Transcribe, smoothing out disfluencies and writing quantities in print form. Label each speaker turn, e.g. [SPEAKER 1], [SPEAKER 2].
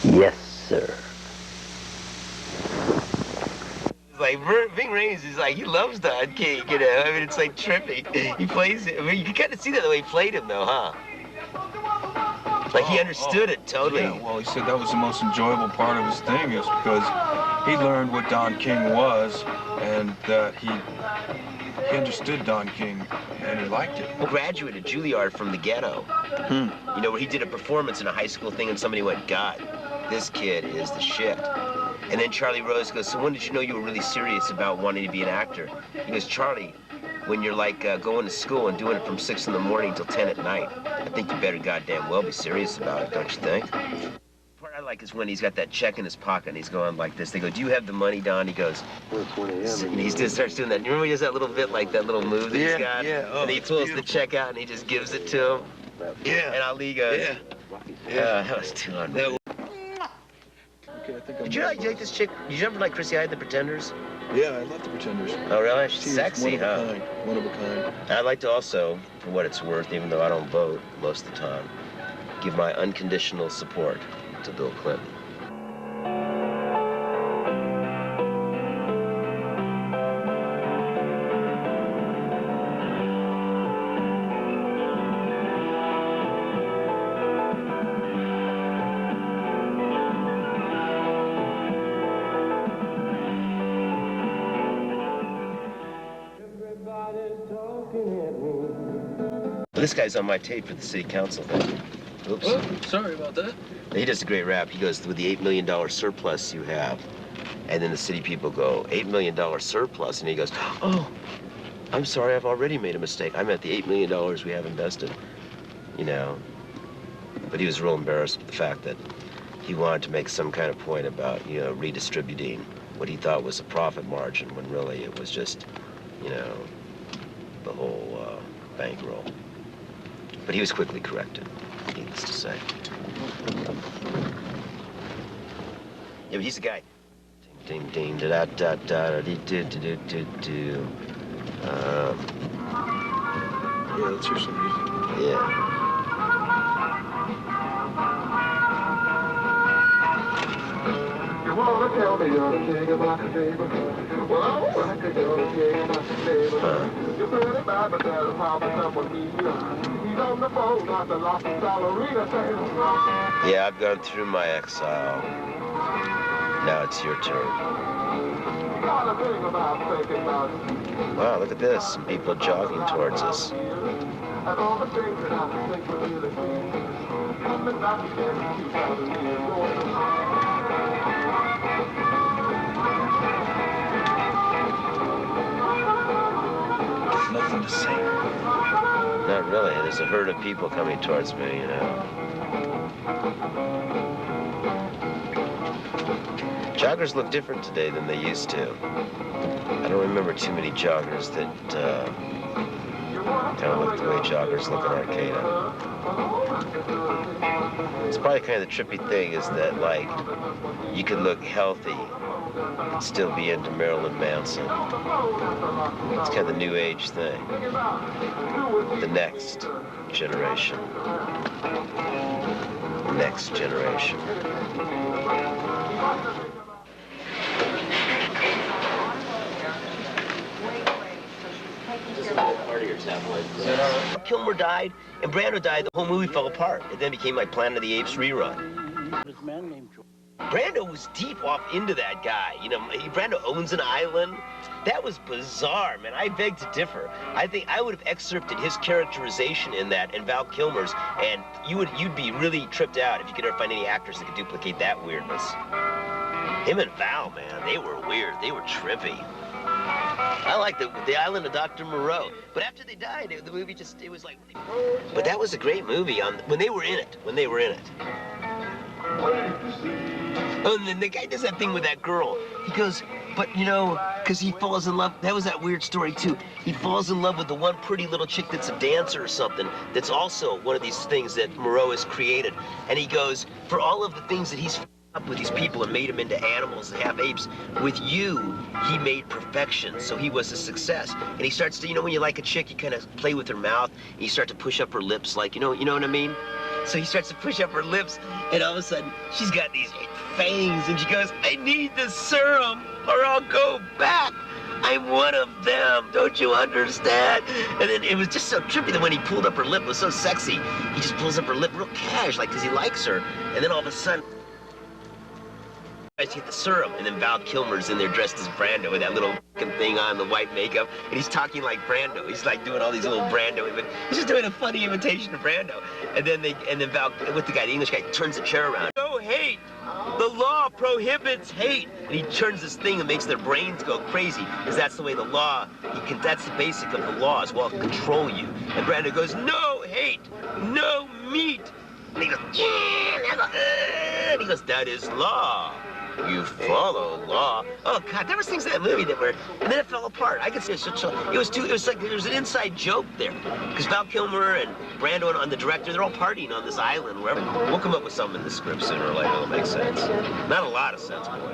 [SPEAKER 1] Yes, sir.
[SPEAKER 2] Like Ving Rhames is like, he loves Don King, you know. I mean, it's like trippy. He plays it. I mean, you can kind of see that the way he played him, though, huh? Like he understood it totally.
[SPEAKER 3] Yeah, well, he said that was the most enjoyable part of his thing, is because he learned what Don King was, and that he understood Don King, and he liked it.
[SPEAKER 2] He graduated Juilliard from the ghetto. You know, where he did a performance in a high school thing, and somebody went, God, this kid is the shit. And then Charlie Rose goes, so when did you know you were really serious about wanting to be an actor? He goes, Charlie, when you're like going to school and doing it from 6 in the morning till 10 at night, I think you better goddamn well be serious about it, don't you think? The part I like is when he's got that check in his pocket and he's going like this. They go, do you have the money, Don? He goes, and he just starts doing that. You remember he does that little bit, like that little move that he's got?
[SPEAKER 3] Yeah. Oh,
[SPEAKER 2] and he pulls the check out and he just gives it to him.
[SPEAKER 3] Yeah.
[SPEAKER 2] And Ali goes, that was too unreal.
[SPEAKER 3] Okay, I think
[SPEAKER 2] Did you like this chick? Did you ever like Chrissy Hynde, The Pretenders?
[SPEAKER 3] Yeah, I love The Pretenders.
[SPEAKER 2] Oh, really? She's sexy,
[SPEAKER 3] one of
[SPEAKER 2] huh?
[SPEAKER 3] a kind. One of a kind.
[SPEAKER 2] I'd like to also, for what it's worth, even though I don't vote most of the time, give my unconditional support to Bill Clinton. This guy's on my tape for the city council thing. Oops.
[SPEAKER 3] Oh, sorry about that.
[SPEAKER 2] He does a great rap. He goes, with the $8 million surplus you have. And then the city people go, $8 million surplus? And he goes, oh, I'm sorry, I've already made a mistake. I meant the $8 million we have invested, you know. But he was real embarrassed with the fact that he wanted to make some kind of point about, you know, redistributing what he thought was a profit margin, when really it was just, you know, the whole bankroll. But he was quickly corrected, needless to say. Yeah, but he's the guy. Ding, ding, ding, da da da da dee do do do do do.
[SPEAKER 3] Yeah, let's hear some music.
[SPEAKER 2] Yeah.
[SPEAKER 4] You wanna tell me you're the king of my table? Well, I want to tell the king of my table. You're pretty bad, but that'll probably come with me. He's on the phone, not the lost ballerina table.
[SPEAKER 2] Yeah, I've gone through my exile. Now it's your turn.
[SPEAKER 4] Got a thing about thinking about it.
[SPEAKER 2] Wow, look at this. Some people jogging towards us.
[SPEAKER 4] And all the things that I think were really sweet. Coming back again in 2000 years old.
[SPEAKER 3] Nothing to say.
[SPEAKER 2] Not really. There's a herd of people coming towards me, you know. Joggers look different today than they used to. I don't remember too many joggers that kind of look the way joggers look in Arcata. It's probably kind of the trippy thing is that, like, you could look healthy and still be into Marilyn Manson. It's kind of the new age thing. The next generation. Next generation. Kilmer died, and Brando died. The whole movie fell apart. It then became like Planet of the Apes rerun.
[SPEAKER 1] This man named George.
[SPEAKER 2] Brando was deep off into that guy. You know, Brando owns an island. That was bizarre, man. I beg to differ. I think I would have excerpted his characterization in that and Val Kilmer's, and you'd be really tripped out if you could ever find any actors that could duplicate that weirdness. Him and Val, man, they were weird. They were trippy. I like the Island of Dr. Moreau. But after they died, the movie just, it was like... But that was a great movie when they were in it. Oh, and then the guy does that thing with that girl. He goes, but, you know, because he falls in love. That was that weird story, too. He falls in love with the one pretty little chick that's a dancer or something that's also one of these things that Moreau has created. And he goes, for all of the things that he's up with these people and made them into animals and half apes, with you, he made perfection, so he was a success. And he starts to, you know, when you like a chick, you kind of play with her mouth, and you start to push up her lips, like, you know what I mean? So he starts to push up her lips, and all of a sudden, she's got these fangs, and she goes, I need the serum, or I'll go back. I'm one of them, don't you understand? And then it was just so trippy that when he pulled up her lip, it was so sexy. He just pulls up her lip real cash, like, because he likes her. And then all of a sudden, I get the serum, and then Val Kilmer's in there dressed as Brando with that little thing on, the white makeup, and he's talking like Brando. He's like doing all these little Brando, he's just doing a funny imitation of Brando. And then Val, with the guy, the English guy, turns the chair around. No hate. The law prohibits hate. And he turns this thing and makes their brains go crazy, because that's the way the law, that's the basic of the law, is well, control you. And Brando goes, no hate, no meat. And he goes, yeah, and he goes, that is law. You follow law. Oh God, there was things in that movie that were, and then it fell apart. I could say it was like there was an inside joke there, because Val Kilmer and Brando and the director, they're all partying on this island, wherever. We'll come up with something in the script sooner or later that'll make sense. Not a lot of sense, boys.